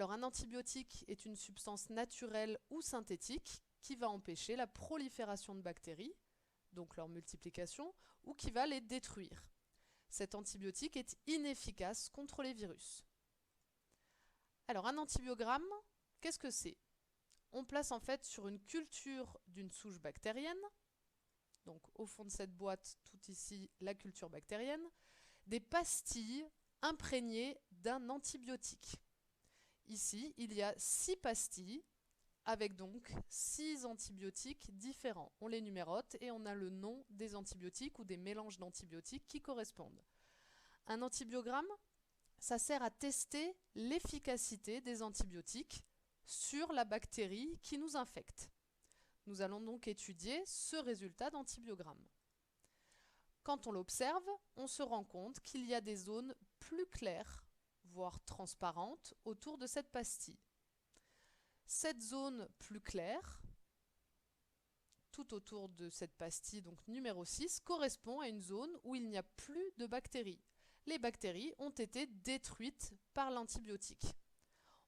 Alors un antibiotique est une substance naturelle ou synthétique qui va empêcher la prolifération de bactéries, donc leur multiplication, ou qui va les détruire. Cet antibiotique est inefficace contre les virus. Alors un antibiogramme, qu'est-ce que c'est? On place en fait sur une culture d'une souche bactérienne, donc au fond de cette boîte, tout ici, la culture bactérienne, des pastilles imprégnées d'un antibiotique. Ici, il y a 6 pastilles avec donc 6 antibiotiques différents. On les numérote et on a le nom des antibiotiques ou des mélanges d'antibiotiques qui correspondent. Un antibiogramme, ça sert à tester l'efficacité des antibiotiques sur la bactérie qui nous infecte. Nous allons donc étudier ce résultat d'antibiogramme. Quand on l'observe, on se rend compte qu'il y a des zones plus claires, voire transparentes, autour de cette pastille. Cette zone plus claire, tout autour de cette pastille, donc numéro 6, correspond à une zone où il n'y a plus de bactéries. Les bactéries ont été détruites par l'antibiotique.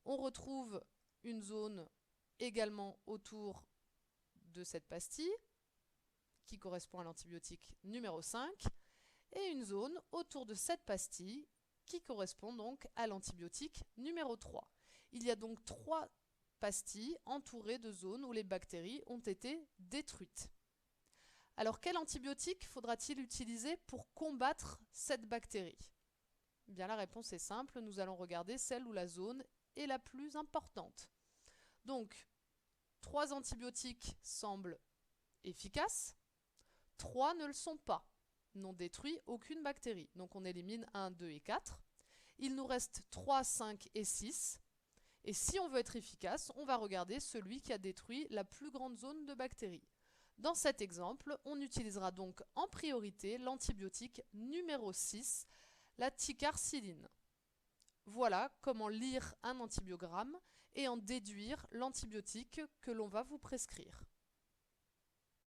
On retrouve une zone également autour de cette pastille, qui correspond à l'antibiotique numéro 5, et une zone autour de cette pastille, qui correspond donc à l'antibiotique numéro 3. Il y a donc 3 pastilles entourées de zones où les bactéries ont été détruites. Alors quel antibiotique faudra-t-il utiliser pour combattre cette bactérie? Bien, la réponse est simple, nous allons regarder celle où la zone est la plus importante. Donc, 3 antibiotiques semblent efficaces, 3 ne le sont pas, n'ont détruit aucune bactérie. Donc on élimine 1, 2 et 4. Il nous reste 3, 5 et 6. Et si on veut être efficace, on va regarder celui qui a détruit la plus grande zone de bactéries. Dans cet exemple, on utilisera donc en priorité l'antibiotique numéro 6, la ticarciline. Voilà comment lire un antibiogramme et en déduire l'antibiotique que l'on va vous prescrire.